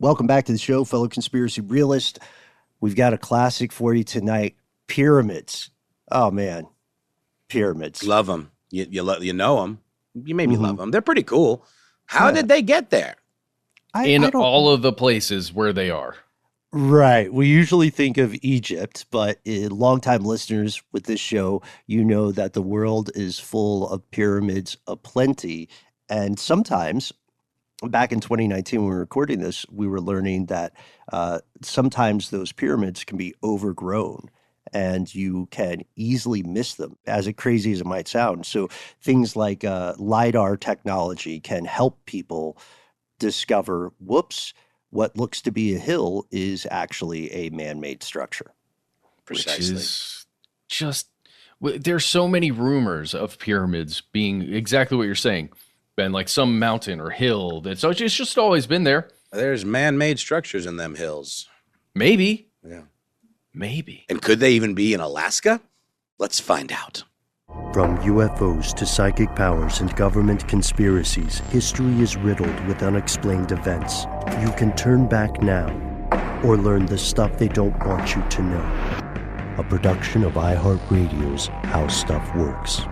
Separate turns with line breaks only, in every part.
Welcome back to the show, fellow conspiracy realist. We've got a classic for you tonight, pyramids. Oh, man, pyramids.
Love them. You know them. You maybe love them. They're pretty cool. How did they get there?
In all of the places where they are.
Right. We usually think of Egypt, but longtime listeners with this show, you know that the world is full of pyramids aplenty. And sometimes, back in 2019, when we were recording this, we were learning that sometimes those pyramids can be overgrown and you can easily miss them, as crazy as it might sound. So things like LiDAR technology can help people discover, what looks to be a hill is actually a man-made structure.
Precisely.
Which is just, there's so many rumors of pyramids being exactly what you're saying. Been like some mountain or hill it's just always been there.
There's man-made structures in them hills.
Maybe.
Yeah.
Maybe.
And could they even be in Alaska? Let's find out.
From UFOs to psychic powers and government conspiracies, history is riddled with unexplained events. You can turn back now or learn the stuff they don't want you to know. A production of iHeartRadio's How Stuff Works.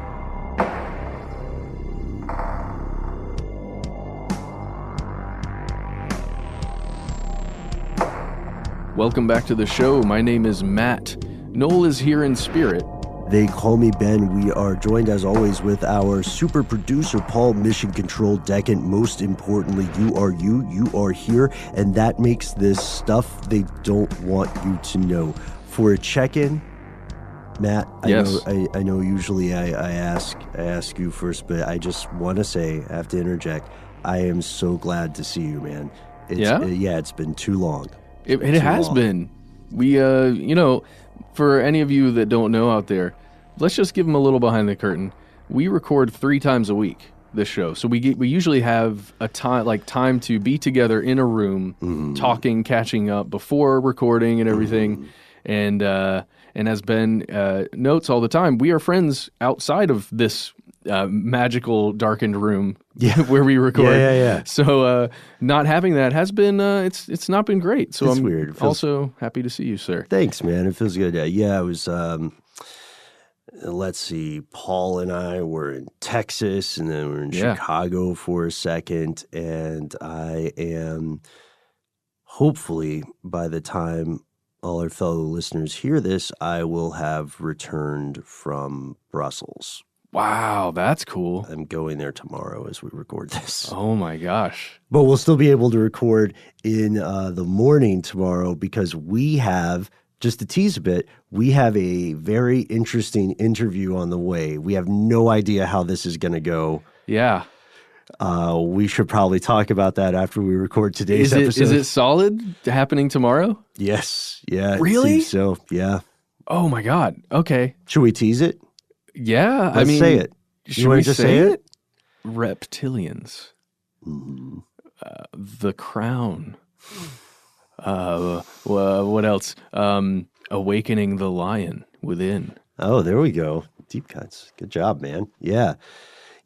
Welcome back to the show. My name is Matt. Noel is here in spirit.
They call me Ben. We are joined, as always, with our super producer, Paul, Mission Control Decant. Most importantly, you are here, and that makes this stuff they don't want you to know. For a check-in, Matt,
yes.
I know usually I ask you first, but I just want to say, I have to interject, I am so glad to see you, man. It's been too long.
It has been. We, for any of you that don't know out there, let's just give them a little behind the curtain. We record 3 times a week, this show. So we usually have a time to be together in a room, talking, catching up before recording and everything. And as Ben notes all the time, we are friends outside of this magical darkened room where we record.
Yeah.
So not having that has been it's not been great. So
it's
I'm
weird.
Also happy to see you, sir.
Thanks, man. It feels good. Yeah, it was let's see, Paul and I were in Texas and then we were in Chicago for a second, and I am hopefully by the time all our fellow listeners hear this, I will have returned from Brussels.
Wow, that's cool.
I'm going there tomorrow as we record this.
Oh my gosh.
But we'll still be able to record in the morning tomorrow because we have, just to tease a bit, we have a very interesting interview on the way. We have no idea how this is going to go.
Yeah.
We should probably talk about that after we record today's episode.
Is it solid happening tomorrow?
Yes. Yeah.
Really?
So, yeah.
Oh my God. Okay.
Should we tease it?
Yeah.
Let's say it.
Should
you want
we
to just say it?
Reptilians. The Crown. What else? Awakening the Lion Within.
Oh, there we go. Deep cuts. Good job, man. Yeah.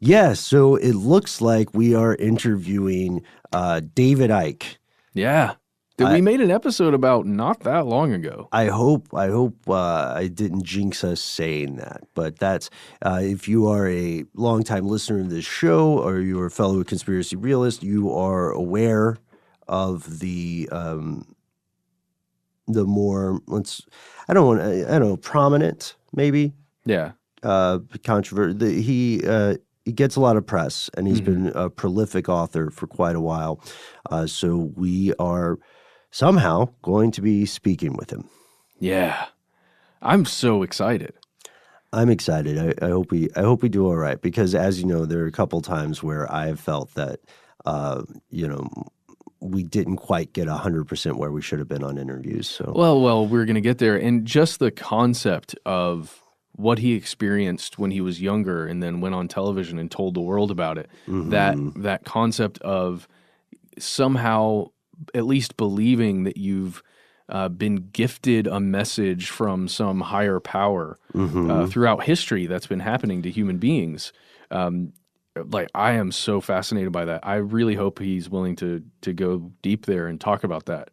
Yeah, so it looks like we are interviewing David Icke.
Yeah. That we made an episode about not that long ago.
I hope I didn't jinx us saying that. But that's if you are a longtime listener of this show or you're a fellow conspiracy realist, you are aware of the more prominent maybe.
Yeah.
Controversy. He gets a lot of press, and he's been a prolific author for quite a while. So we are somehow going to be speaking with him.
Yeah. I'm so excited.
I'm excited. I hope we do all right, because as you know, there are a couple times where I have felt that, we didn't quite get 100% where we should have been on interviews. So
well, we're going to get there. And just the concept of what he experienced when he was younger and then went on television and told the world about it, that concept of somehow at least believing that you've been gifted a message from some higher power throughout history that's been happening to human beings. like, I am so fascinated by that. I really hope he's willing to go deep there and talk about that.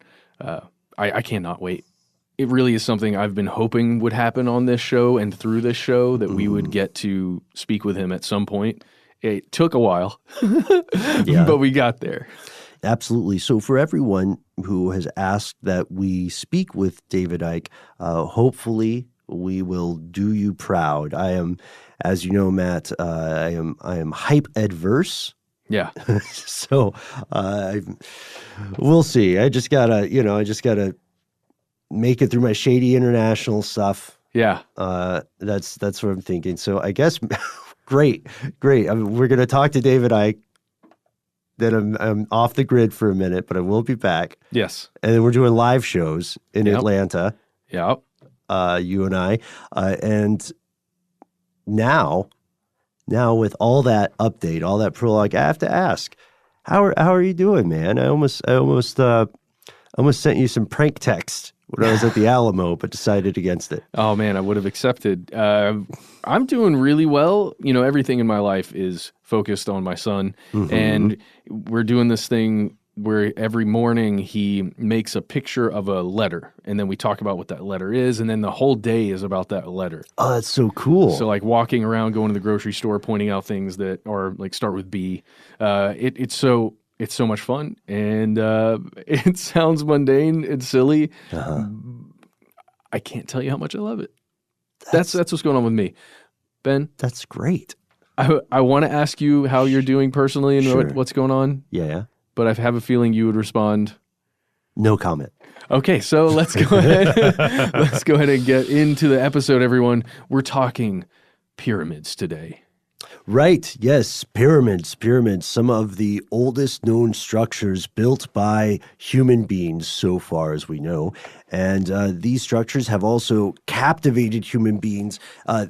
I cannot wait. It really is something I've been hoping would happen on this show and through this show, that we would get to speak with him at some point. It took a while, but we got there.
Absolutely. So for everyone who has asked that we speak with David Icke, hopefully we will do you proud. I am, as you know, Matt, I am hype adverse.
Yeah.
So we'll see. I just gotta make it through my shady international stuff.
Yeah.
That's what I'm thinking. So I guess great. I mean, we're gonna talk to David Icke. Then I'm off the grid for a minute, but I will be back.
Yes.
And then we're doing live shows in Atlanta.
Yep.
You and I. And now with all that update, all that prologue, I have to ask, how are you doing, man? I almost sent you some prank text when I was at the Alamo, but decided against it.
Oh man, I would have accepted. I'm doing really well. You know, everything in my life is focused on my son, and we're doing this thing where every morning he makes a picture of a letter, and then we talk about what that letter is, and then the whole day is about that letter.
Oh, that's so cool.
So like walking around, going to the grocery store, pointing out things that are like start with B. It's so much fun, and it sounds mundane and silly. I can't tell you how much I love it. That's what's going on with me. Ben?
That's great.
I want to ask you how you're doing personally and what's going on.
Yeah.
But I have a feeling you would respond,
no comment.
Okay, so let's go ahead. Let's go ahead and get into the episode, everyone. We're talking pyramids today.
Right. Yes. Pyramids. Some of the oldest known structures built by human beings so far as we know. And these structures have also captivated human beings,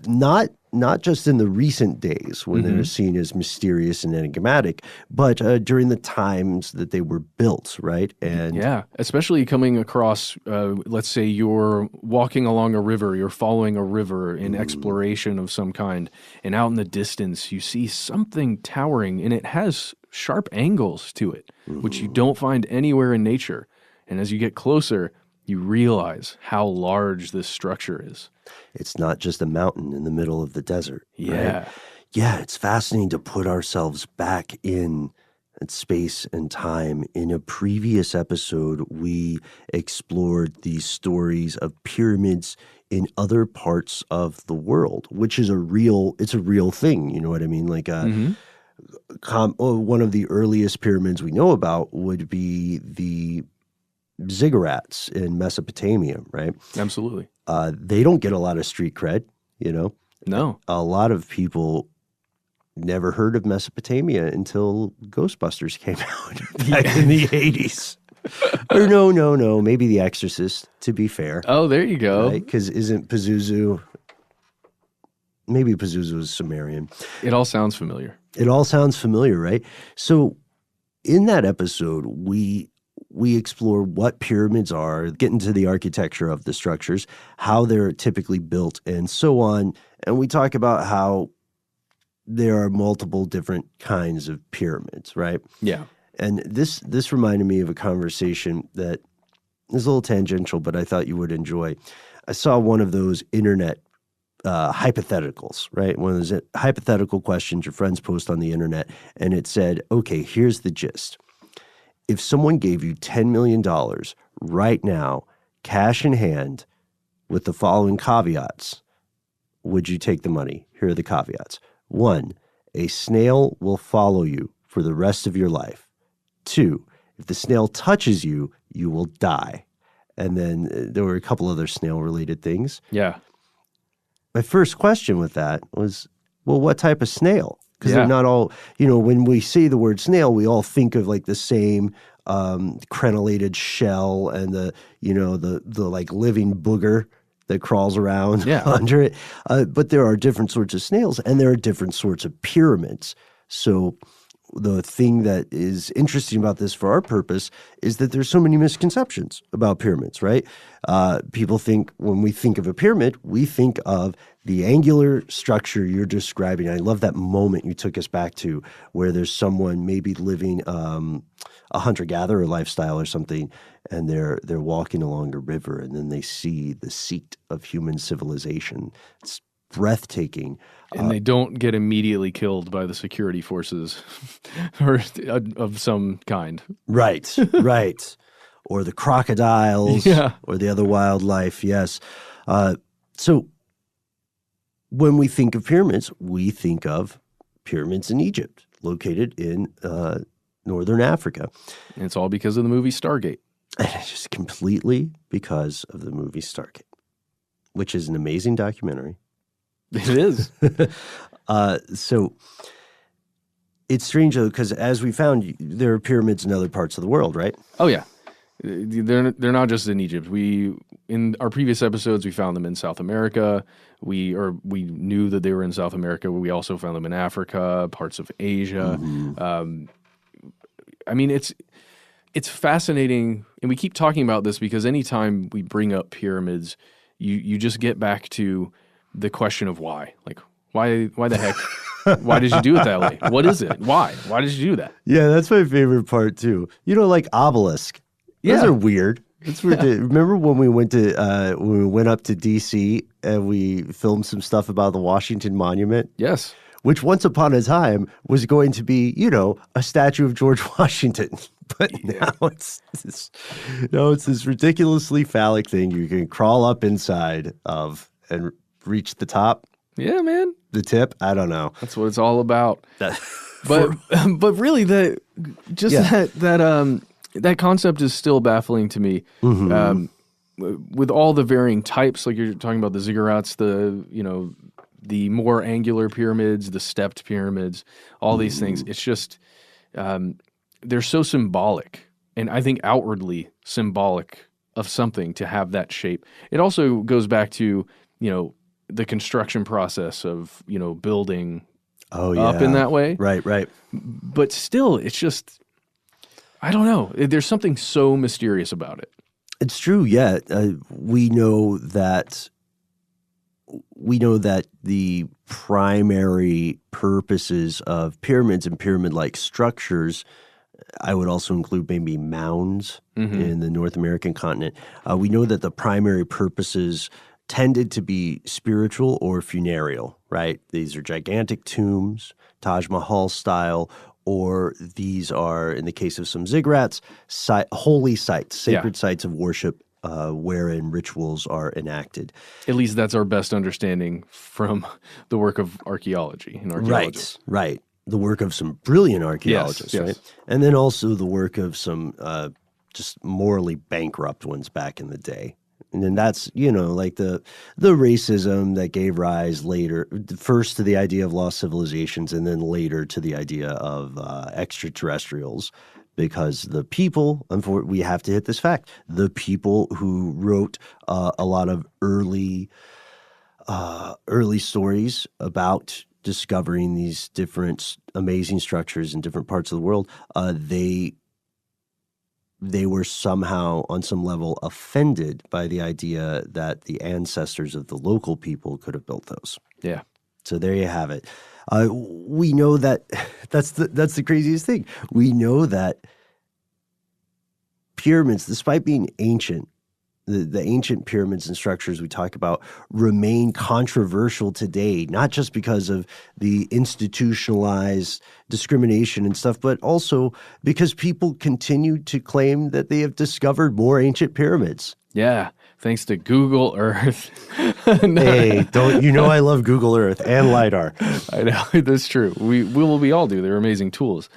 not just in the recent days when they're seen as mysterious and enigmatic, but during the times that they were built, right? And
yeah, especially coming across, let's say you're walking along a river, you're following a river in exploration of some kind, and out in the distance you see something towering, and it has sharp angles to it, which you don't find anywhere in nature. And as you get closer, you realize how large this structure is.
It's not just a mountain in the middle of the desert.
Yeah.
Right? Yeah, it's fascinating to put ourselves back in space and time. In a previous episode, we explored the stories of pyramids in other parts of the world, which is it's a real thing. You know what I mean? Like one of the earliest pyramids we know about would be the ziggurats in Mesopotamia, right?
Absolutely.
They don't get a lot of street cred, you know?
No.
A lot of people never heard of Mesopotamia until Ghostbusters came out back in the 80s. Or no, maybe The Exorcist, to be fair.
Oh, there you go.
Because isn't Pazuzu... Maybe Pazuzu is Sumerian.
It all sounds familiar.
It all sounds familiar, right? So in that episode, we explore what pyramids are, get into the architecture of the structures, how they're typically built, and so on. And we talk about how there are multiple different kinds of pyramids, right?
Yeah.
And this reminded me of a conversation that is a little tangential, but I thought you would enjoy. I saw one of those internet hypotheticals, right? One of those hypothetical questions your friends post on the internet, and it said, okay, here's the gist. If someone gave you $10 million right now, cash in hand, with the following caveats, would you take the money? Here are the caveats. 1, a snail will follow you for the rest of your life. 2, if the snail touches you, you will die. And then there were a couple other snail-related things.
Yeah.
My first question with that was, well, what type of snail? Because they're not all, when we say the word snail, we all think of like the same crenellated shell and the like living booger that crawls around under it. But there are different sorts of snails and there are different sorts of pyramids. So the thing that is interesting about this for our purpose is that there's so many misconceptions about pyramids, right? People think when we think of a pyramid, we think of the angular structure you're describing. I love that moment you took us back to where there's someone maybe living a hunter-gatherer lifestyle or something, and they're walking along a river, and then they see the seat of human civilization. It's breathtaking.
And they don't get immediately killed by the security forces or of some kind.
Right, right. Or the crocodiles or the other wildlife, yes. So when we think of pyramids, we think of pyramids in Egypt, located in northern Africa.
And it's all because of the movie Stargate.
And it's just completely because of the movie Stargate, which is an amazing documentary.
It is.
So it's strange, though, because as we found, there are pyramids in other parts of the world, right?
Oh, yeah. They're not just in Egypt. In our previous episodes, we found them in South America. We knew that they were in South America. We also found them in Africa, parts of Asia. Mm-hmm. I mean, it's fascinating, and we keep talking about this because anytime we bring up pyramids, you just get back to the question of why. Like, why the heck? Why did you do it that way? What is it? Why? Why did you do that?
Yeah, that's my favorite part too. Like obelisk. Those are weird. It's weird. Remember when we went up to DC and we filmed some stuff about the Washington Monument?
Yes.
Which once upon a time was going to be, a statue of George Washington. But now it's this ridiculously phallic thing you can crawl up inside of and reach the top.
Yeah, man.
The tip? I don't know.
That's what it's all about. But really that concept is still baffling to me. Mm-hmm. With all the varying types, like you're talking about the ziggurats, the more angular pyramids, the stepped pyramids, all these things. It's just they're so symbolic, and I think outwardly symbolic of something to have that shape. It also goes back to the construction process of building up in that way.
Right.
But still, it's just I don't know. There's something so mysterious about it.
It's true. Yeah, we know that the primary purposes of pyramids and pyramid-like structures, I would also include maybe mounds in the North American continent. We know that the primary purposes tended to be spiritual or funereal, right? These are gigantic tombs, Taj Mahal style, or these are, in the case of some ziggurats, holy sites, sacred sites of worship wherein rituals are enacted.
At least that's our best understanding from the work of archaeology and archaeologists.
Right. The work of some brilliant archaeologists, right? And then also the work of some just morally bankrupt ones back in the day. And then that's, like the racism that gave rise later, first to the idea of lost civilizations and then later to the idea of extraterrestrials. Because the people, we have to hit this fact, the people who wrote a lot of early stories about discovering these different amazing structures in different parts of the world, they were somehow on some level offended by the idea that the ancestors of the local people could have built those.
Yeah.
So there you have it. We know that that's the craziest thing. We know that pyramids, despite being ancient, the ancient pyramids and structures we talk about remain controversial today, not just because of the institutionalized discrimination and stuff, but also because people continue to claim that they have discovered more ancient pyramids.
Yeah, thanks to Google Earth.
Hey, I love Google Earth and LiDAR.
I know, that's true. We all do. They're amazing tools.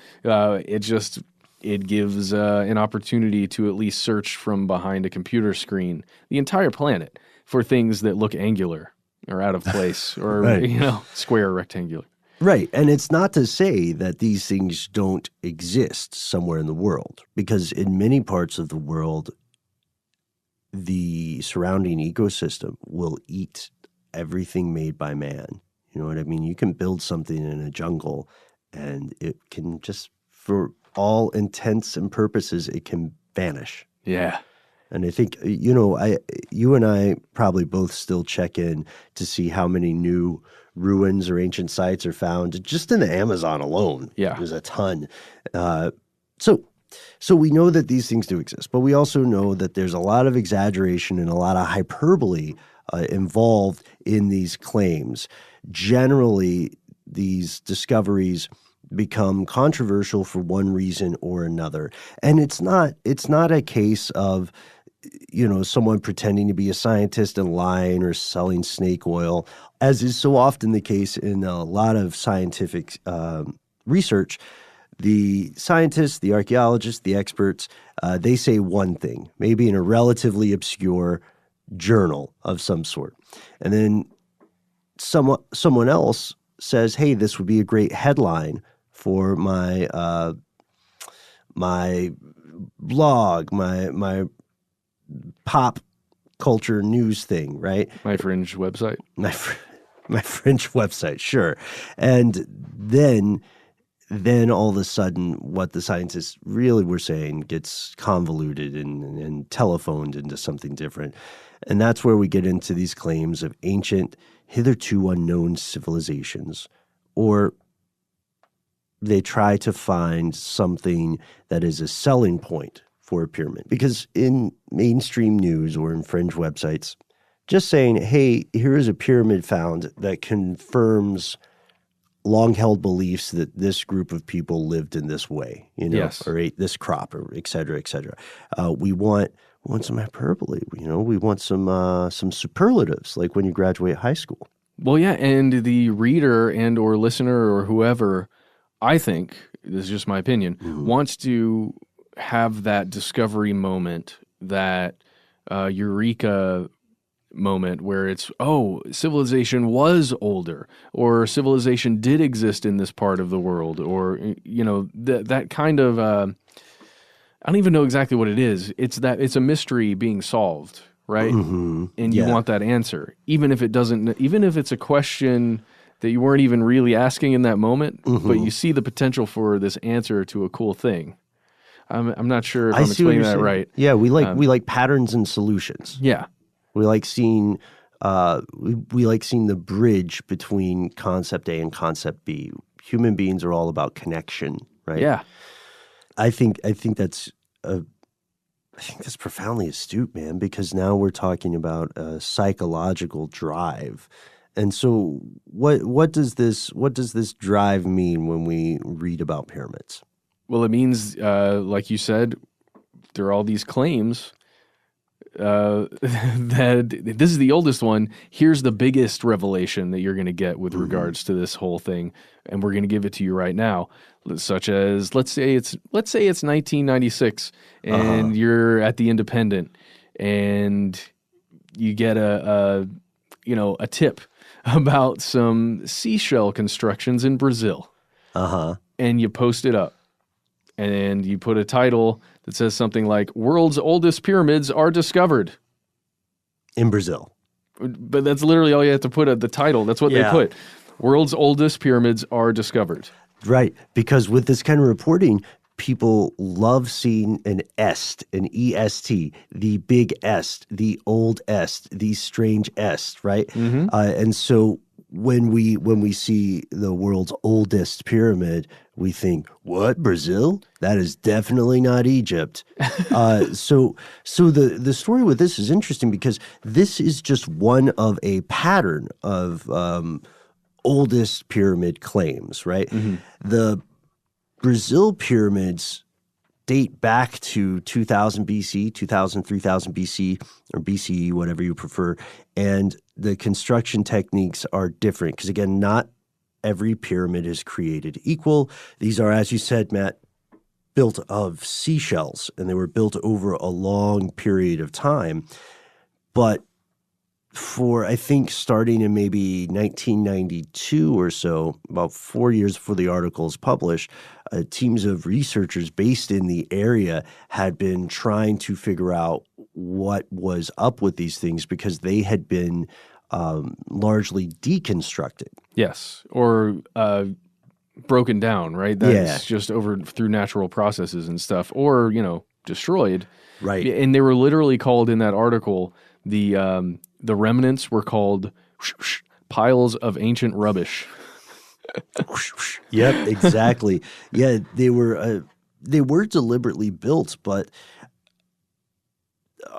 It gives an opportunity to at least search from behind a computer screen the entire planet for things that look angular or out of place or,
right.
Square or rectangular.
Right. And it's not to say that these things don't exist somewhere in the world, because in many parts of the world, the surrounding ecosystem will eat everything made by man. You know what I mean? You can build something in a jungle and it can just, for all intents and purposes, it can vanish.
Yeah.
And I think, you and I probably both still check in to see how many new ruins or ancient sites are found just in the Amazon alone.
Yeah.
There's a ton. So we know that these things do exist, but we also know that there's a lot of exaggeration and a lot of hyperbole involved in these claims. Generally, these discoveries become controversial for one reason or another. And it's not a case of someone pretending to be a scientist and lying or selling snake oil, as is so often the case in a lot of scientific research. The scientists, the archaeologists, the experts, they say one thing, maybe in a relatively obscure journal of some sort. And then someone else says, hey, this would be a great headline for my my blog, my pop culture news thing, right?
My fringe website.
My fringe website, sure. And then all of a sudden what the scientists really were saying gets convoluted and telephoned into something different. And that's where we get into these claims of ancient, hitherto unknown civilizations, or they try to find something that is a selling point for a pyramid. Because in mainstream news or in fringe websites, just saying, hey, here is a pyramid found that confirms long-held beliefs that this group of people lived in this way,
Yes.
or ate this crop, or et cetera, et cetera. We want some hyperbole, we want some superlatives, like when you graduate high school.
Well, yeah, and the reader and or listener or whoever, I think, this is just my opinion, wants to have that discovery moment, that eureka moment where it's, oh, civilization was older, or civilization did exist in this part of the world, or, that kind of, I don't even know exactly what it is. It's a mystery being solved, right?
Mm-hmm.
And you want that answer, even if it's a question that you weren't even really asking in that moment, but you see the potential for this answer to a cool thing. I'm not sure if I'm explaining that right.
Yeah, we like patterns and solutions.
Yeah.
We like seeing the bridge between concept A and concept B. Human beings are all about connection, right?
Yeah.
I think that's profoundly astute, man, because now we're talking about a psychological drive. And so what does this drive mean when we read about pyramids?
Well, it means, like you said, there are all these claims that this is the oldest one. Here's the biggest revelation that you're going to get with regards to this whole thing, and we're going to give it to you right now. Such as, let's say it's 1996, and you're at the Independent, and you get a tip about some seashell constructions in Brazil, and you post it up. And you put a title that says something like, world's oldest pyramids are discovered.
In Brazil.
But that's literally all you have to put at the title. That's what they put. World's oldest pyramids are discovered.
Right. Because with this kind of reporting, people love seeing an est, an EST, the big est, the old est, the strange est, right?
Mm-hmm.
And so when we see the world's oldest pyramid, we think, what, Brazil? That is definitely not Egypt. So the story with this is interesting because this is just one of a pattern of oldest pyramid claims, right? Mm-hmm. The Brazil pyramids date back to 2000 BC, 2000, 3000 BC, or BCE, whatever you prefer. And the construction techniques are different because, again, not every pyramid is created equal. These are, as you said, Matt, built of seashells, and they were built over a long period of time. But for, I think, starting in maybe 1992 or so, about 4 years before the article is published, teams of researchers based in the area had been trying to figure out what was up with these things because they had been largely deconstructed.
Yes, or broken down, right? That's just over through natural processes and stuff, or destroyed.
Right.
And they were literally called in that article, the remnants were called piles of ancient rubbish.
Yep, exactly. Yeah, they were deliberately built, but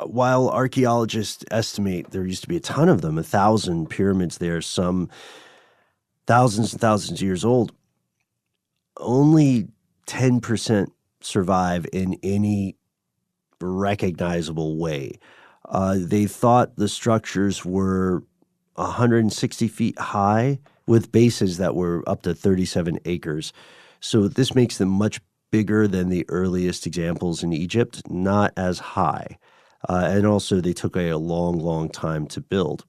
while archaeologists estimate there used to be a ton of them, 1,000 pyramids there, some thousands and thousands of years old, only 10% survive in any recognizable way. They thought the structures were 160 feet high with bases that were up to 37 acres. So this makes them much bigger than the earliest examples in Egypt, not as high. And also they took a long, long time to build.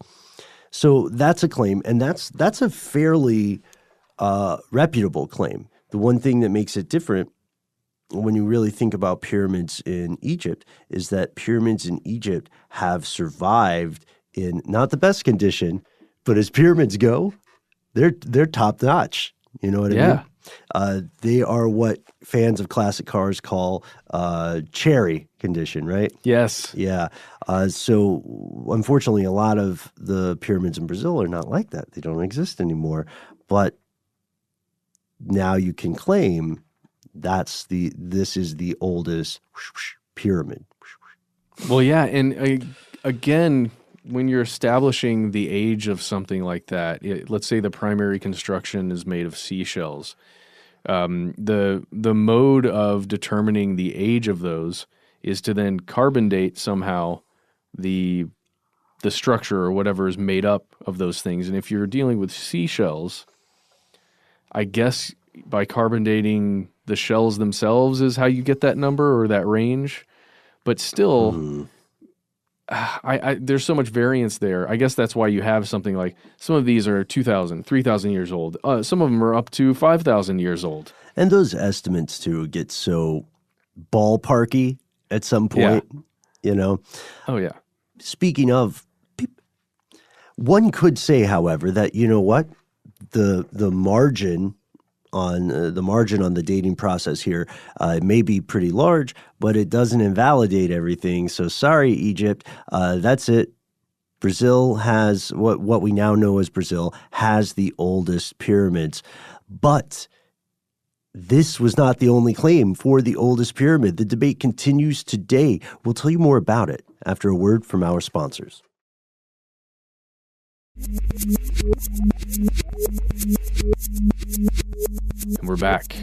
So that's a claim, and that's a fairly reputable claim. The one thing that makes it different when you really think about pyramids in Egypt is that pyramids in Egypt have survived in not the best condition, but as pyramids go, they're top notch. You know what I mean? They are what fans of classic cars call cherry condition, right?
Yes.
Yeah. So unfortunately, a lot of the pyramids in Brazil are not like that. They don't exist anymore. But now you can claim this is the oldest pyramid.
Well, yeah, and again, when you're establishing the age of something like that, let's say the primary construction is made of seashells. The mode of determining the age of those is to then carbon date somehow the structure or whatever is made up of those things. And if you're dealing with seashells, I guess by carbon dating the shells themselves is how you get that number or that range. But still, there's so much variance there. I guess that's why you have something like some of these are 2,000, 3,000 years old. Some of them are up to 5,000 years old.
And those estimates, too, get so ballparky at some point,
Oh, yeah.
Speaking of, one could say, however, that, you know what, the margin on the dating process here may be pretty large, but it doesn't invalidate everything. So sorry, Egypt. That's it. Brazil has what we now know as Brazil has the oldest pyramids. But this was not the only claim for the oldest pyramid. The debate continues today. We'll tell you more about it after a word from our sponsors.
And we're back.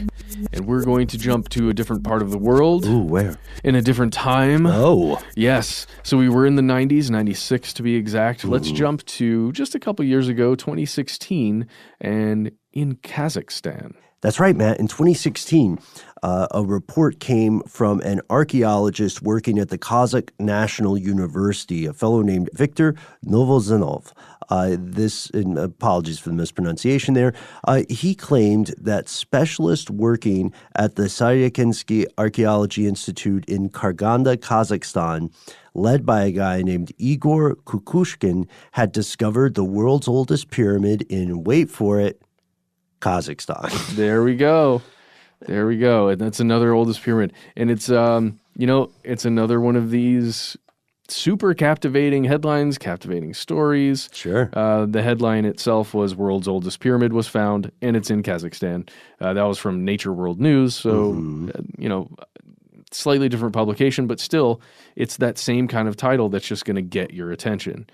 And we're going to jump to a different part of the world.
Ooh, where?
In a different time.
Oh.
Yes. So we were in the 90s, 96 to be exact. Let's jump to just a couple years ago, 2016, and in Kazakhstan.
That's right, Matt. In 2016, a report came from an archaeologist working at the Kazakh National University, a fellow named Viktor Novozanov. And apologies for the mispronunciation there. He claimed that specialists working at the Saryakhinsky Archaeology Institute in Karganda, Kazakhstan, led by a guy named Igor Kukushkin, had discovered the world's oldest pyramid in, wait for it, Kazakhstan.
There we go. And that's another oldest pyramid. And it's, it's another one of these super captivating headlines, captivating stories.
Sure.
The headline itself was World's Oldest Pyramid was found, and it's in Kazakhstan. That was from Nature World News. So, slightly different publication, but still, it's that same kind of title that's just going to get your attention.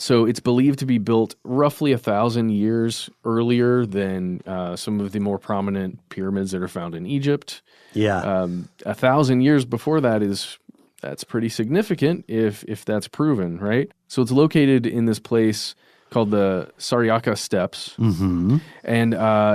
So it's believed to be built roughly 1,000 years earlier than some of the more prominent pyramids that are found in Egypt.
Yeah.
1,000 years before that's pretty significant if that's proven, right? So it's located in this place called the Saryaka Steppes, and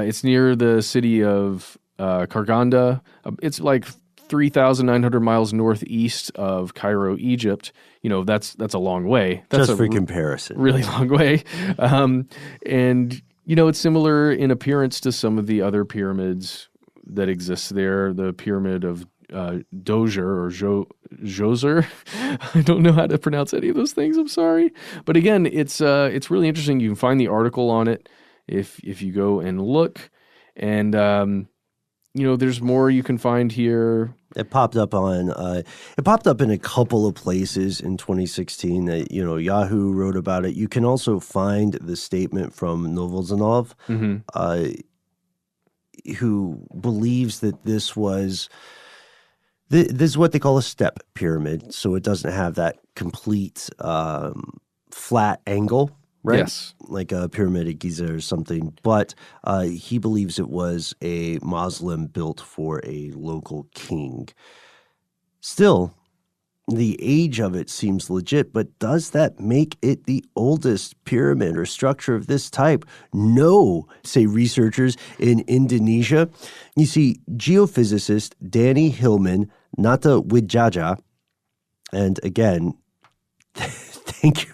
it's near the city of Karganda. It's like 3,900 miles northeast of Cairo, Egypt. That's a long way. That's
just for comparison.
Really long way. And, it's similar in appearance to some of the other pyramids that exist there. The pyramid of Djoser or Djoser. I don't know how to pronounce any of those things. I'm sorry. But again, it's really interesting. You can find the article on it. if you go and look. And, there's more you can find here.
It popped up in a couple of places in 2016 that, Yahoo wrote about it. You can also find the statement from Novosanov, who believes that this is what they call a step pyramid. So it doesn't have that complete flat angle, right?
Yes.
Like a pyramid at Giza or something. But he believes it was a mausoleum built for a local king. Still, the age of it seems legit, but does that make it the oldest pyramid or structure of this type? No, say researchers in Indonesia. You see, geophysicist Danny Hillman, Nata Widjaja, and again, thank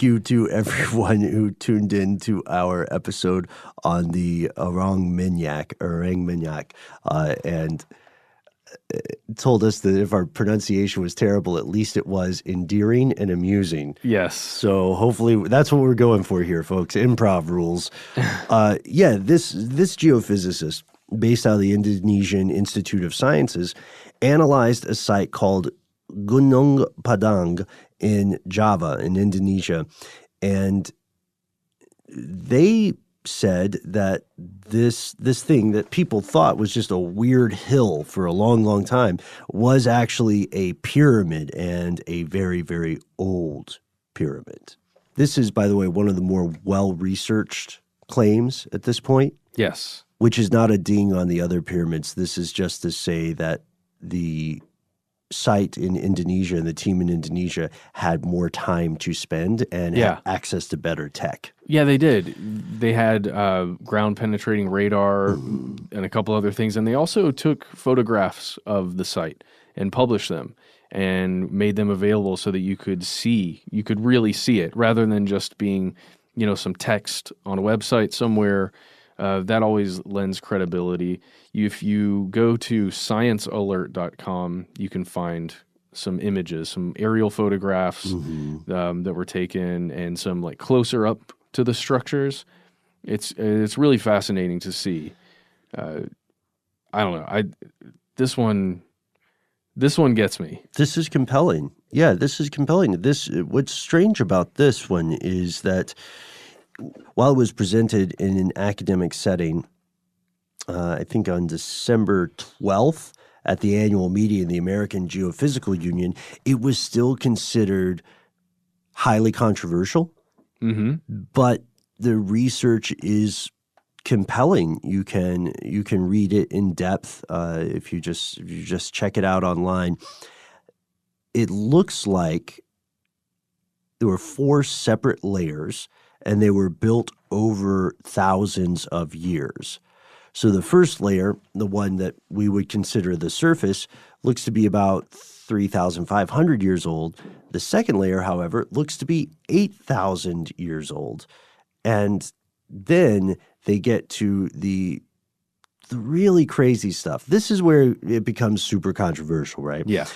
you to everyone who tuned in to our episode on the Orang Minyak, and told us that if our pronunciation was terrible, at least it was endearing and amusing.
Yes.
So hopefully that's what we're going for here, folks. Improv rules. This geophysicist, based out of the Indonesian Institute of Sciences, analyzed a site called Gunung Padang in Java, in Indonesia, and they said that this thing that people thought was just a weird hill for a long, long time was actually a pyramid, and a very, very old pyramid. This is, by the way, one of the more well-researched claims at this point.
Yes.
Which is not a ding on the other pyramids. This is just to say that the site in Indonesia and the team in Indonesia had more time to spend and had access to better tech.
Yeah, they did. They had ground penetrating radar and a couple other things. And they also took photographs of the site and published them and made them available so that you could really see it rather than just being, some text on a website somewhere. That always lends credibility. If you go to sciencealert.com, you can find some images, some aerial photographs that were taken, and some closer up to the structures. It's really fascinating to see. I don't know. This one gets me.
This is compelling. Yeah, this is compelling. What's strange about this one is that while it was presented in an academic setting, I think on December 12th at the annual meeting in the American Geophysical Union, it was still considered highly controversial. But the research is compelling. You can read it in depth if you just check it out online. It looks like there were 4 separate layers, and they were built over thousands of years. So the first layer, the one that we would consider the surface, looks to be about 3,500 years old. The second layer, however, looks to be 8,000 years old. And then they get to the really crazy stuff. This is where it becomes super controversial, right?
Yeah.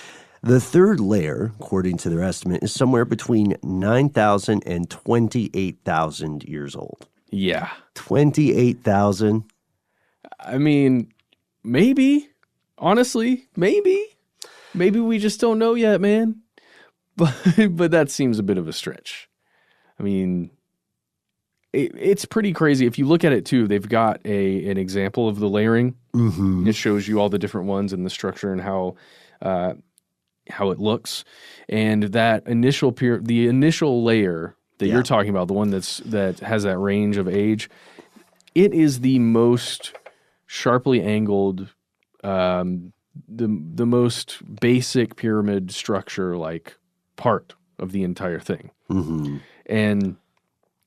The third layer, according to their estimate, is somewhere between 9,000 and 28,000 years old.
Yeah.
28,000.
I mean, maybe. Honestly, maybe. Maybe we just don't know yet, man. But that seems a bit of a stretch. I mean, it's pretty crazy. If you look at it, too, they've got an example of the layering. It shows you all the different ones and the structure and how it looks. And that the initial layer that you're talking about, the one that has that range of age, it is the most sharply angled, the most basic pyramid structure part of the entire thing. And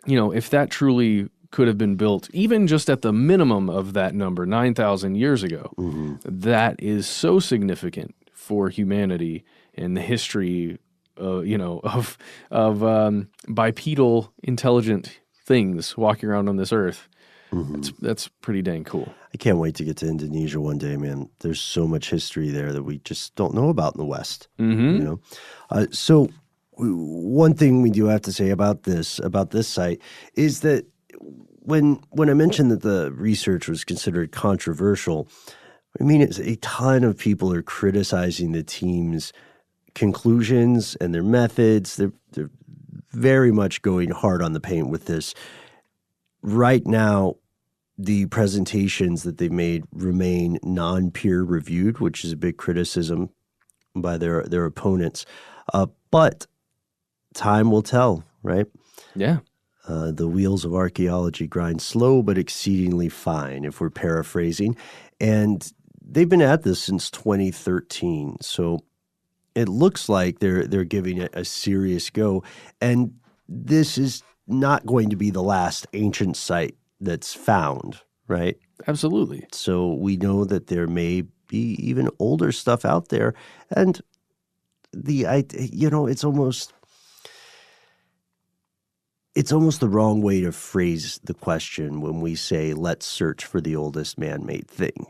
if that truly could have been built even just at the minimum of that number 9,000 years ago, that is so significant for humanity and the history of bipedal intelligent things walking around on this earth. That's pretty dang cool.
I can't wait to get to Indonesia one day, man. There's so much history there that we just don't know about in the West. So one thing we do have to say about this site is that when I mentioned that the research was considered controversial, I mean it's a ton of people are criticizing the team's conclusions and their methods. They're very much going hard on the paint with this. Right now, the presentations that they've made remain non-peer reviewed, which is a big criticism by their opponents. But time will tell, right?
Yeah.
The wheels of archaeology grind slow but exceedingly fine, if we're paraphrasing. And they've been at this since 2013. So it looks like they're giving it a serious go. And this is not going to be the last ancient site that's found, right?
Absolutely.
So we know that there may be even older stuff out there. And it's almost the wrong way to phrase the question when we say, let's search for the oldest man-made thing,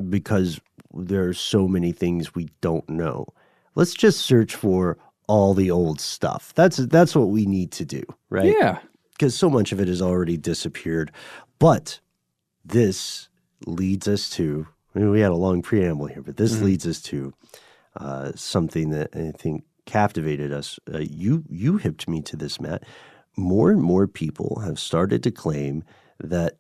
because there are so many things we don't know. Let's just search for all the old stuff. That's what we need to do, right?
Yeah.
Because so much of it has already disappeared. But this leads us to, I mean, we had a long preamble here, but this leads us to something that I think captivated us. You hipped me to this, Matt. More and more people have started to claim that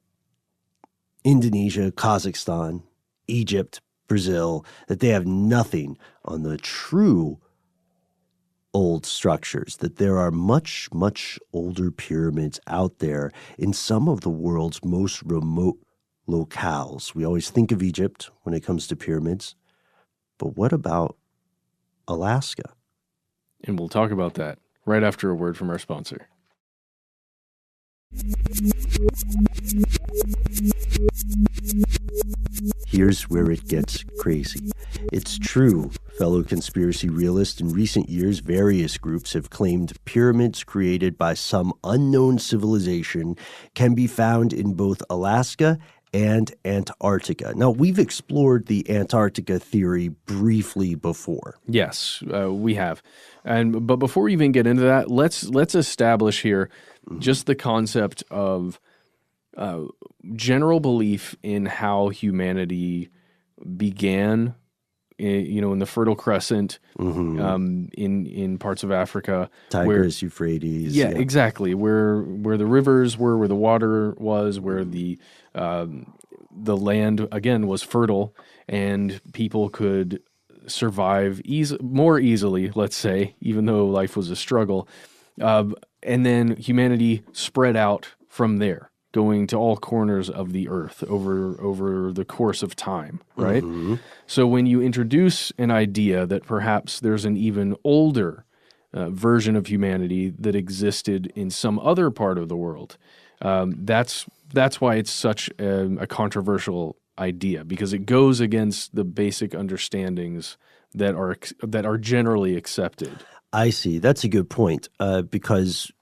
Indonesia, Kazakhstan, Egypt, Brazil, that they have nothing on the true old structures, that there are much, much older pyramids out there in some of the world's most remote locales. We always think of Egypt when it comes to pyramids, but what about Alaska?
And we'll talk about that right after a word from our sponsor.
Here's where it gets crazy. It's true, fellow conspiracy realists. In recent years, various groups have claimed pyramids created by some unknown civilization can be found in both Alaska and Antarctica. Now, we've explored the Antarctica theory briefly before.
Yes, we have. But before we even get into that, let's establish here just the concept of general belief in how humanity began, in the Fertile Crescent, in parts of Africa,
Tigris, Euphrates.
Yeah, exactly. Where the rivers were, where the water was, where the land again was fertile, and people could survive more easily. Let's say, even though life was a struggle, and then humanity spread out from there, going to all corners of the earth over the course of time, right? So when you introduce an idea that perhaps there's an even older version of humanity that existed in some other part of the world, that's why it's such a controversial idea, because it goes against the basic understandings that are generally accepted.
I see. That's a good point, because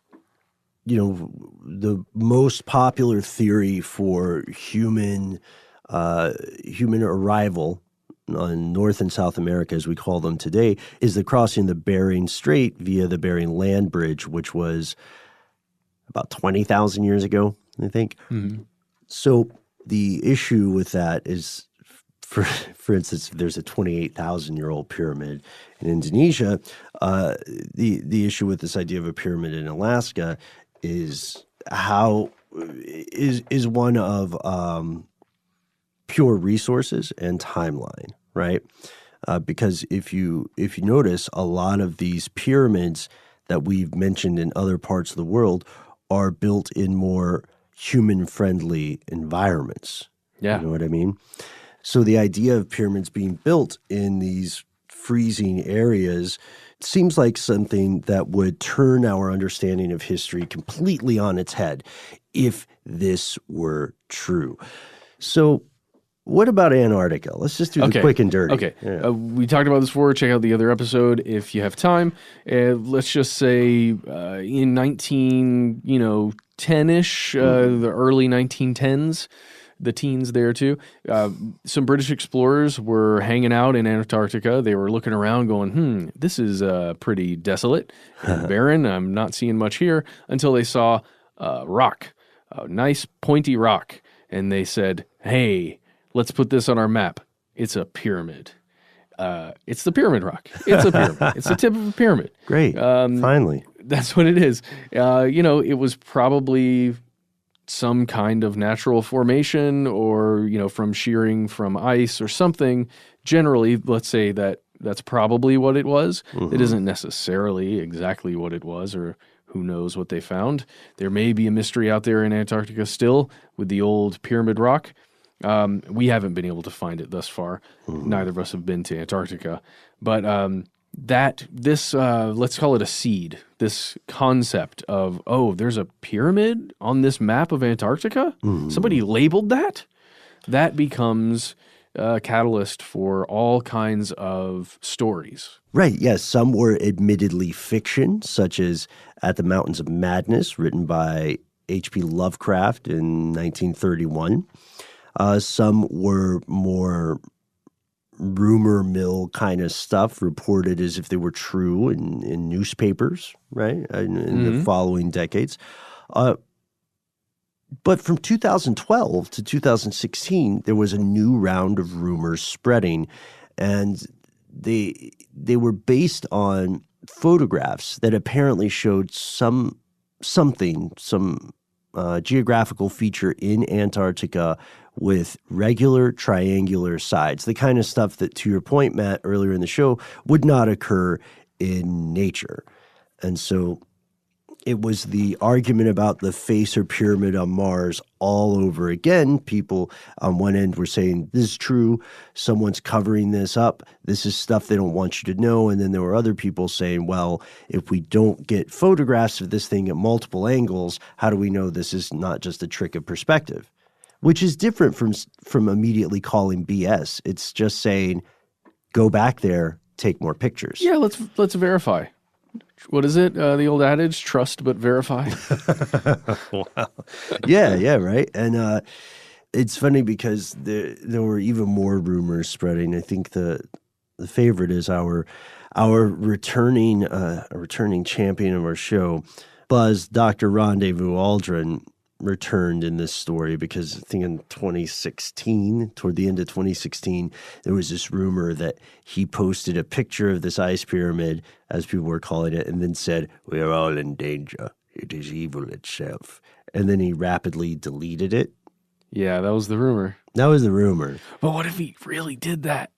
the most popular theory for human arrival on North and South America, as we call them today, is the crossing the Bering Strait via the Bering Land Bridge, which was about 20,000 years ago, I think. So the issue with that is, for instance, there's a 28,000-year-old pyramid in Indonesia. The issue with this idea of a pyramid in Alaska is one of pure resources and timeline, right? Because if you notice, a lot of these pyramids that we've mentioned in other parts of the world are built in more human-friendly environments.
Yeah.
You know what I mean? So the idea of pyramids being built in these freezing areas seems like something that would turn our understanding of history completely on its head if this were true. So what about Antarctica? Let's just do the quick and dirty.
Okay.
Yeah.
We talked about this before. Check out the other episode if you have time. Let's just say in 10-ish, the early 1910s, the teens there too, some British explorers were hanging out in Antarctica. They were looking around going, this is pretty desolate and barren. I'm not seeing much here, until they saw rock. a nice pointy rock, and they said, "Hey, let's put this on our map. It's a pyramid. It's the pyramid rock. It's a pyramid. It's the tip of a pyramid."
Great. Finally.
That's what it is. It was probably some kind of natural formation or, from shearing from ice or something. Generally, let's say that's probably what it was. It isn't necessarily exactly what it was, or who knows what they found. There may be a mystery out there in Antarctica still with the old pyramid rock. We haven't been able to find it thus far. Neither of us have been to Antarctica. But let's call it a seed, this concept of, there's a pyramid on this map of Antarctica? Somebody labeled that? That becomes a catalyst for all kinds of stories.
Right, yes. Some were admittedly fiction, such as At the Mountains of Madness, written by H.P. Lovecraft in 1931. Some were more rumor mill kind of stuff, reported as if they were true in newspapers, right, in the following decades. But from 2012 to 2016, there was a new round of rumors spreading, and they were based on photographs that apparently showed some geographical feature in Antarctica with regular triangular sides, the kind of stuff that, to your point, Matt, earlier in the show, would not occur in nature. And so it was the argument about the face or pyramid on Mars all over again. People on one end were saying, this is true, someone's covering this up, this is stuff they don't want you to know. And then there were other people saying, well, if we don't get photographs of this thing at multiple angles, how do we know this is not just a trick of perspective? Which is different from immediately calling BS. It's just saying, go back there, take more pictures.
Yeah, let's verify. What is it? The old adage, trust but verify.
Wow. Yeah, right. And it's funny because there were even more rumors spreading. I think the favorite is our returning champion of our show, Buzz, Dr. Rendezvous Aldrin, returned in this story because I think in 2016, toward the end of 2016, there was this rumor that he posted a picture of this ice pyramid, as people were calling it, and then said, "We are all in danger. It is evil itself." And then he rapidly deleted it.
Yeah, that was the rumor.
That was the rumor.
But what if he really did that?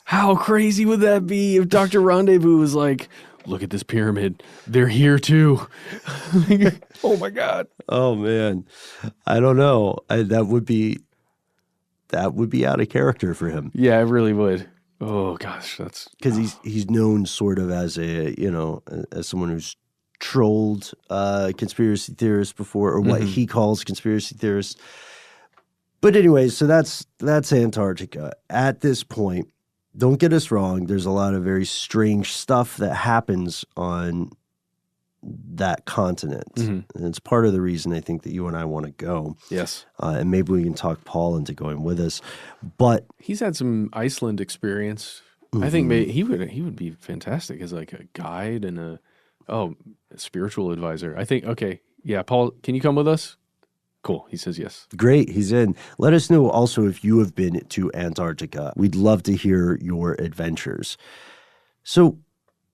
How crazy would that be if Dr. Rendezvous was like, look at this pyramid, they're here too. Oh my God.
Oh man. I don't know. That would be out of character for him.
Yeah, it really would. Oh gosh, that's
because he's known sort of as as someone who's trolled conspiracy theorists before, or what he calls conspiracy theorists. But anyway, so that's Antarctica. At this point, don't get us wrong, there's a lot of very strange stuff that happens on that continent. And it's part of the reason I think that you and I want to go.
Yes.
And maybe we can talk Paul into going with us. But
he's had some Iceland experience. I think maybe he would be fantastic as like a guide and a spiritual advisor. I think, okay. Yeah, Paul, can you come with us? Cool. He says yes.
Great. He's in. Let us know also if you have been to Antarctica. We'd love to hear your adventures. So,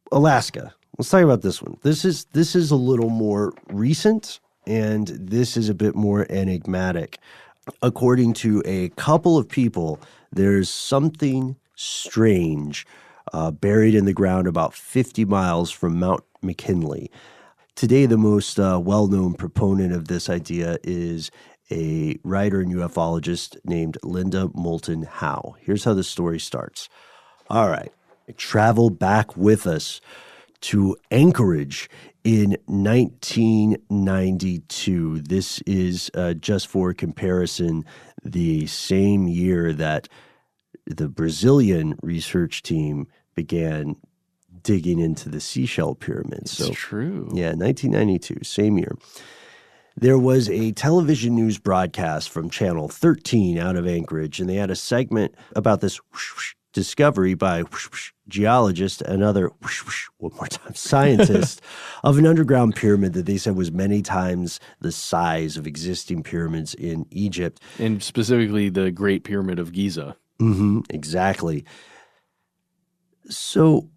Alaska. Let's talk about this one. This is a little more recent, and this is a bit more enigmatic. According to a couple of people, there's something strange buried in the ground about 50 miles from Mount McKinley. Today, the most well-known proponent of this idea is a writer and ufologist named Linda Moulton Howe. Here's how the story starts. All right. Travel back with us to Anchorage in 1992. This is, just for comparison, the same year that the Brazilian research team began digging into the seashell pyramids.
It's true.
Yeah, 1992, same year. There was a television news broadcast from Channel 13 out of Anchorage, and they had a segment about this discovery by geologists and other one more time scientists of an underground pyramid that they said was many times the size of existing pyramids in Egypt,
and specifically the Great Pyramid of Giza.
Exactly. So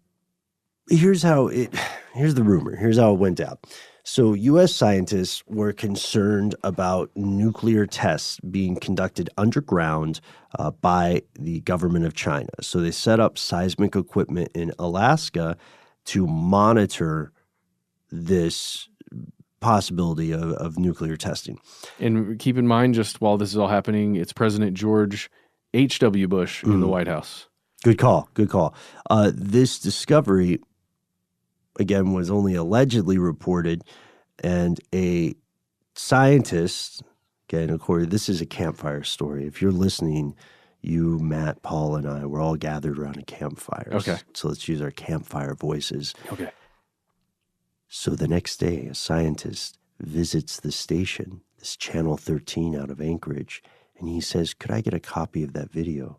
here's the rumor. Here's how it went down. So U.S. scientists were concerned about nuclear tests being conducted underground by the government of China. So they set up seismic equipment in Alaska to monitor this possibility of nuclear testing.
And keep in mind, just while this is all happening, it's President George H.W. Bush in the White House.
Good call. This discovery, again, was only allegedly reported, and a scientist, again, this is a campfire story. If you're listening, you, Matt, Paul, and I, we're all gathered around a campfire.
Okay.
So let's use our campfire voices.
Okay.
So the next day, a scientist visits the station, this Channel 13 out of Anchorage, and he says, "Could I get a copy of that video?"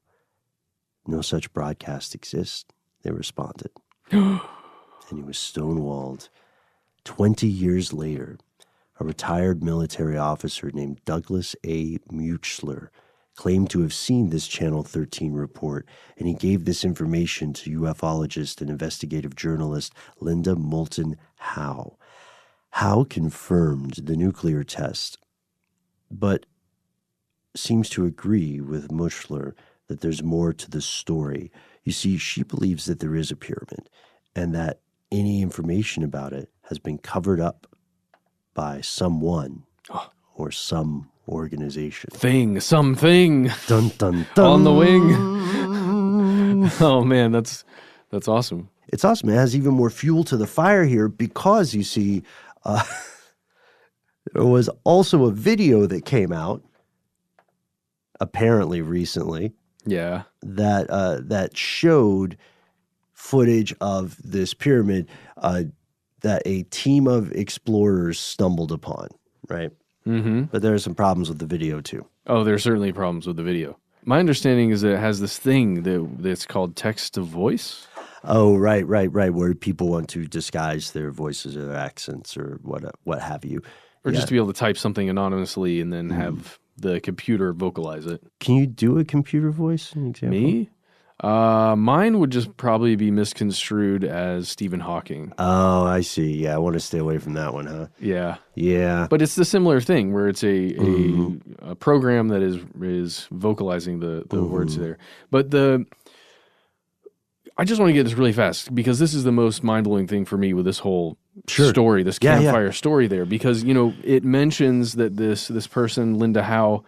"No such broadcast exists," they responded. And he was stonewalled. 20 years later, a retired military officer named Douglas A. Muchler claimed to have seen this Channel 13 report, and he gave this information to ufologist and investigative journalist Linda Moulton Howe. Howe confirmed the nuclear test, but seems to agree with Muchler that there's more to the story. You see, she believes that there is a pyramid and that any information about it has been covered up by someone or some organization.
Something.
Dun, dun, dun.
On the wing. Oh, man, that's awesome.
It's awesome. It has even more fuel to the fire here because, you see, there was also a video that came out apparently recently.
Yeah.
That showed footage of this pyramid that a team of explorers stumbled upon, right?
Mm-hmm.
But there are some problems with the video too.
Oh, there are certainly problems with the video. My understanding is that it has this thing that's called text to voice.
Oh, right, where people want to disguise their voices or their accents or what have you.
Or just to be able to type something anonymously and then have the computer vocalize it.
Can you do a computer voice? An example?
Me? Mine would just probably be misconstrued as Stephen Hawking.
Oh, I see. Yeah, I want to stay away from that one, huh?
Yeah.
Yeah.
But it's the similar thing where it's a program that is vocalizing the words there. But I just want to get this really fast because this is the most mind-blowing thing for me with this whole story, this campfire story there. Because, it mentions that this person, Linda Howe,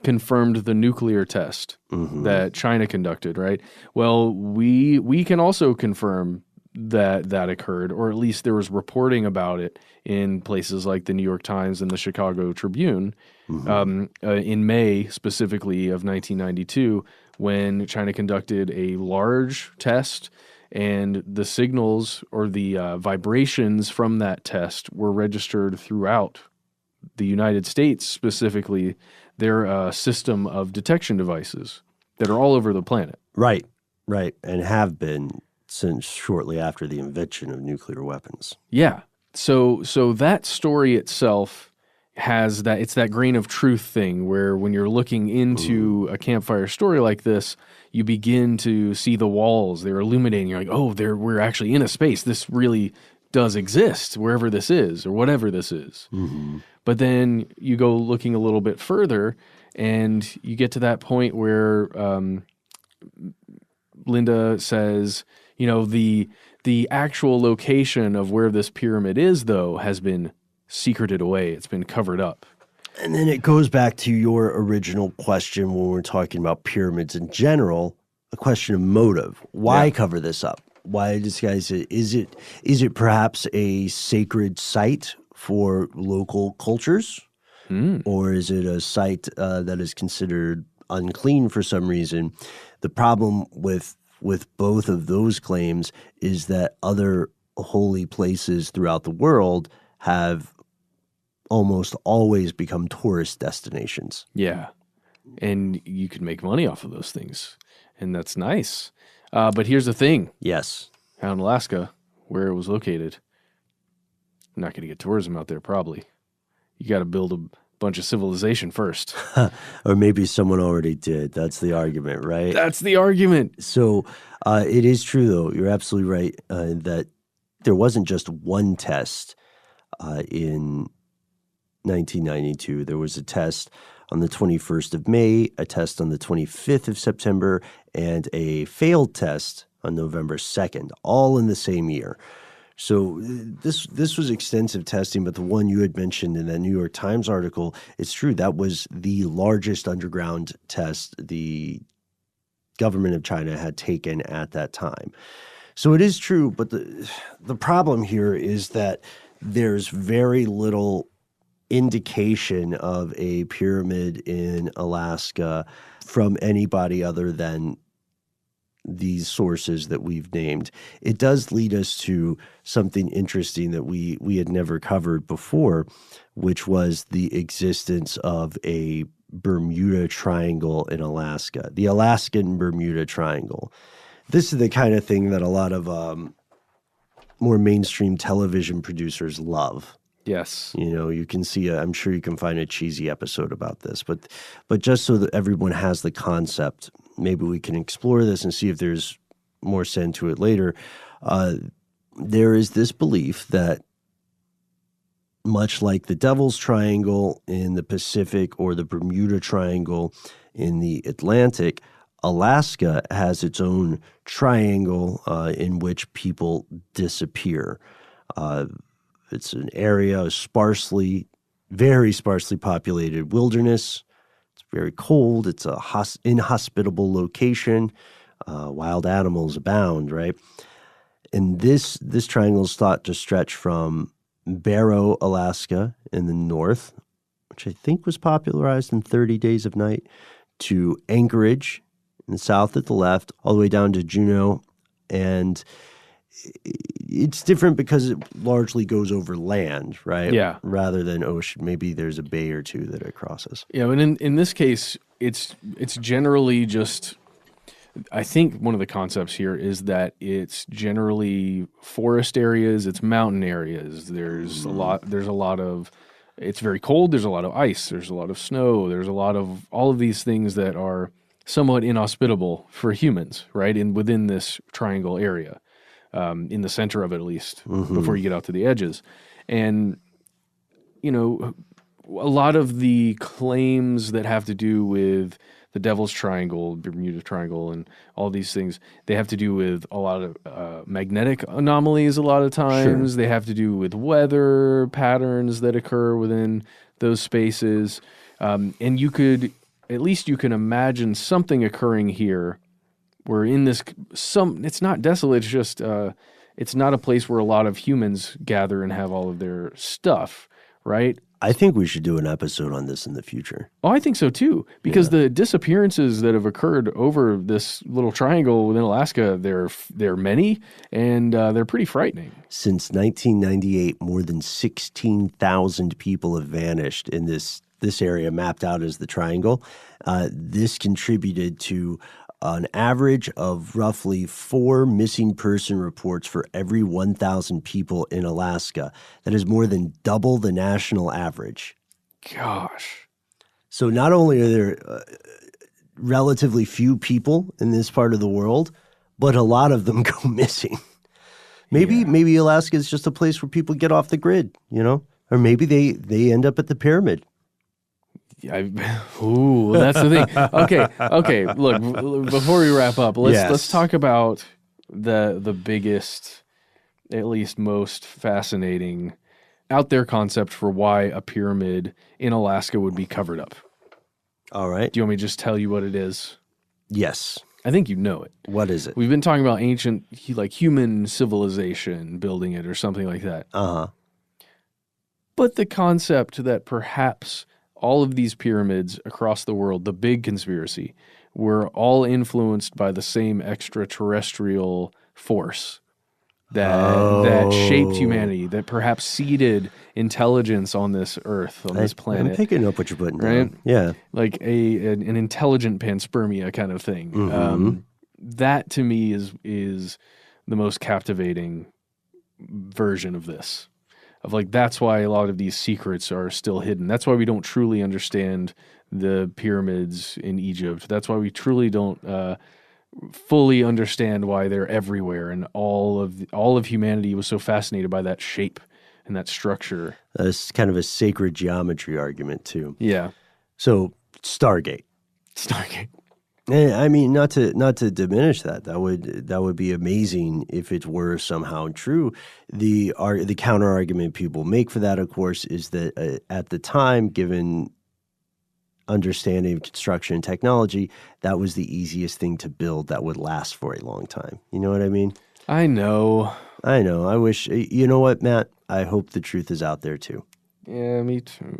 confirmed the nuclear test that China conducted, right? Well, we can also confirm that occurred, or at least there was reporting about it in places like the New York Times and the Chicago Tribune in May, specifically of 1992, when China conducted a large test, and the signals or the vibrations from that test were registered throughout the United States, specifically their system of detection devices that are all over the planet.
Right, and have been since shortly after the invention of nuclear weapons.
Yeah. So that story itself has that, it's that grain of truth thing where when you're looking into a campfire story like this, you begin to see the walls, they're illuminating. You're like, oh, we're actually in a space. This really does exist, wherever this is or whatever this is. Mm-hmm. But then you go looking a little bit further and you get to that point where Linda says, the actual location of where this pyramid is, though, has been secreted away. It's been covered up.
And then it goes back to your original question when we're talking about pyramids in general, a question of motive. Why cover this up? Why disguise it? Is it perhaps a sacred site for local cultures? Or is it a site that is considered unclean for some reason? The problem with both of those claims is that other holy places throughout the world have almost always become tourist destinations.
Yeah. And you could make money off of those things. And that's nice. But here's the thing.
Yes.
Out in Alaska, where it was located, I'm not going to get tourism out there, probably. You got to build a bunch of civilization first.
Or maybe someone already did. That's the argument, right?
That's the argument.
So it is true, though. You're absolutely right that there wasn't just one test in 1992. There was a test on the 21st of May, a test on the 25th of September, and a failed test on November 2nd, all in the same year. So this was extensive testing, but the one you had mentioned in that New York Times article, it's true. That was the largest underground test the government of China had taken at that time. So it is true, but the problem here is that there's very little indication of a pyramid in Alaska from anybody other than these sources that we've named. It does lead us to something interesting that we had never covered before, which was the existence of a Bermuda Triangle in Alaska, the Alaskan Bermuda Triangle. This is the kind of thing that a lot of more mainstream television producers love.
Yes.
You know, you can see, I'm sure you can find a cheesy episode about this, but just so that everyone has the concept, maybe we can explore this and see if there's more sense to it later. There is this belief that much like the Devil's Triangle in the Pacific or the Bermuda Triangle in the Atlantic, Alaska has its own triangle in which people disappear. It's an area of very sparsely populated wilderness. It's very cold. It's a inhospitable location. Wild animals abound, right? And this triangle is thought to stretch from Barrow, Alaska in the north, which I think was popularized in 30 Days of Night, to Anchorage in the south at the left, all the way down to Juneau. And it's different because it largely goes over land, right?
Yeah.
Rather than ocean. Maybe there's a bay or two that it crosses.
Yeah, and in this case, it's generally just, I think one of the concepts here is that it's generally forest areas, it's mountain areas. There's a lot of, it's very cold, there's a lot of ice, there's a lot of snow, there's a lot of all of these things that are somewhat inhospitable for humans, right? Within this triangle area. In the center of it, at least, before you get out to the edges. And, you know, a lot of the claims that have to do with the Devil's Triangle, Bermuda Triangle, and all these things, they have to do with a lot of magnetic anomalies a lot of times. Sure. They have to do with weather patterns that occur within those spaces. And you can imagine something occurring here where in this, it's not desolate, it's just, it's not a place where a lot of humans gather and have all of their stuff, right?
I think we should do an episode on this in the future.
Oh, I think so too, because the disappearances that have occurred over this little triangle within Alaska, they're many, and they're pretty frightening.
Since 1998, more than 16,000 people have vanished in this area mapped out as the triangle. This contributed to an average of roughly 4 missing person reports for every 1,000 people in Alaska. That is more than double the national average.
Gosh.
So not only are there relatively few people in this part of the world, but a lot of them go missing. Maybe Alaska is just a place where people get off the grid, you know? Or maybe they end up at the pyramid.
That's the thing. Okay. Look, before we wrap up, let's talk about the biggest, at least most fascinating out there concept for why a pyramid in Alaska would be covered up.
All right.
Do you want me to just tell you what it is?
Yes.
I think you know it.
What is it?
We've been talking about ancient, like human civilization building it or something like that.
Uh-huh.
But the concept that perhaps all of these pyramids across the world, the big conspiracy, were all influenced by the same extraterrestrial force that shaped humanity, that perhaps seeded intelligence on this earth, on this planet.
I'm picking up what you're putting
right?
down. Yeah.
Like an intelligent panspermia kind of thing. that to me is the most captivating version of this. Of like, that's why a lot of these secrets are still hidden. That's why we don't truly understand the pyramids in Egypt. That's why we truly don't fully understand why they're everywhere, and all of humanity was so fascinated by that shape and that structure.
That's kind of a sacred geometry argument too.
Yeah.
So Stargate. I mean, not to diminish that. That would be amazing if it were somehow true. The counter argument people make for that, of course, is that at the time, given understanding of construction and technology, that was the easiest thing to build that would last for a long time. You know what I mean?
I know.
I wish, you know what, Matt? I hope the truth is out there too.
Yeah, me too.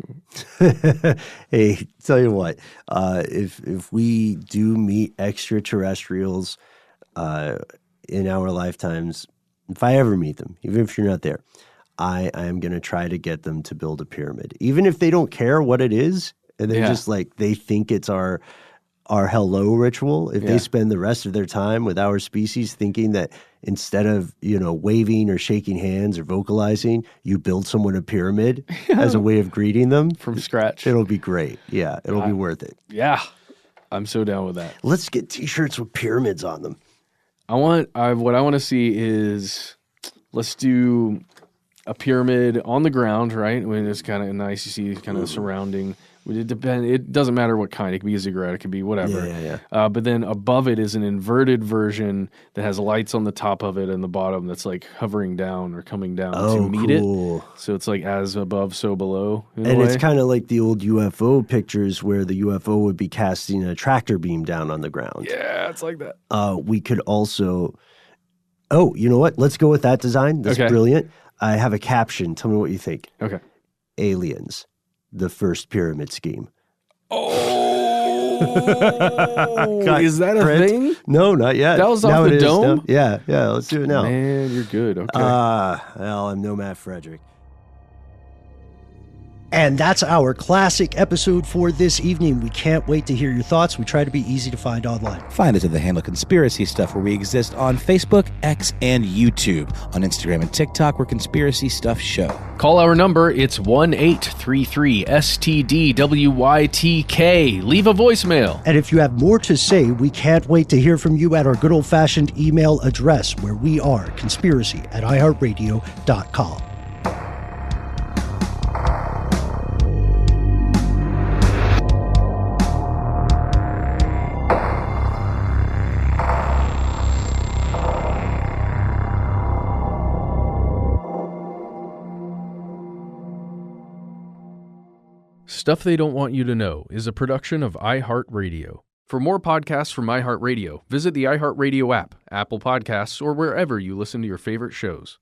Hey, tell you what, if we do meet extraterrestrials in our lifetimes, if I ever meet them, even if you're not there, I am going to try to get them to build a pyramid. Even if they don't care what it is, and they're just like, they think it's our hello ritual. If they spend the rest of their time with our species thinking that instead of, waving or shaking hands or vocalizing, you build someone a pyramid as a way of greeting them
from scratch,
it'll be great. Yeah, it'll be worth it.
Yeah, I'm so down with that.
Let's get T-shirts with pyramids on them.
What I want to see is, let's do a pyramid on the ground, right? When it's kind of nice, you see kind of surrounding. It doesn't matter what kind. It could be a ziggurat. It could be whatever.
Yeah.
But then above it is an inverted version that has lights on the top of it and the bottom that's like hovering down or coming down to meet it. So it's like as above, so below.
And it's kind of like the old UFO pictures where the UFO would be casting a tractor beam down on the ground.
Yeah, it's like that.
We could also... Oh, you know what? Let's go with that design. That's brilliant. I have a caption. Tell me what you think.
Okay.
Aliens. The first pyramid scheme.
Oh, is that a thing?
No, not yet.
That was off the dome?
Yeah, let's do it now.
Man, you're good. Okay.
Well, I'm no Matt Frederick. And that's our classic episode for this evening. We can't wait to hear your thoughts. We try to be easy to find online.
Find us at the handle Conspiracy Stuff, where we exist on Facebook, X, and YouTube. On Instagram and TikTok, we're Conspiracy Stuff Show.
Call our number. It's 1-833-STDWYTK. Leave a voicemail.
And if you have more to say, we can't wait to hear from you at our good old-fashioned email address, where we are conspiracy@iHeartRadio.com.
Stuff They Don't Want You to Know is a production of iHeartRadio. For more podcasts from iHeartRadio, visit the iHeartRadio app, Apple Podcasts, or wherever you listen to your favorite shows.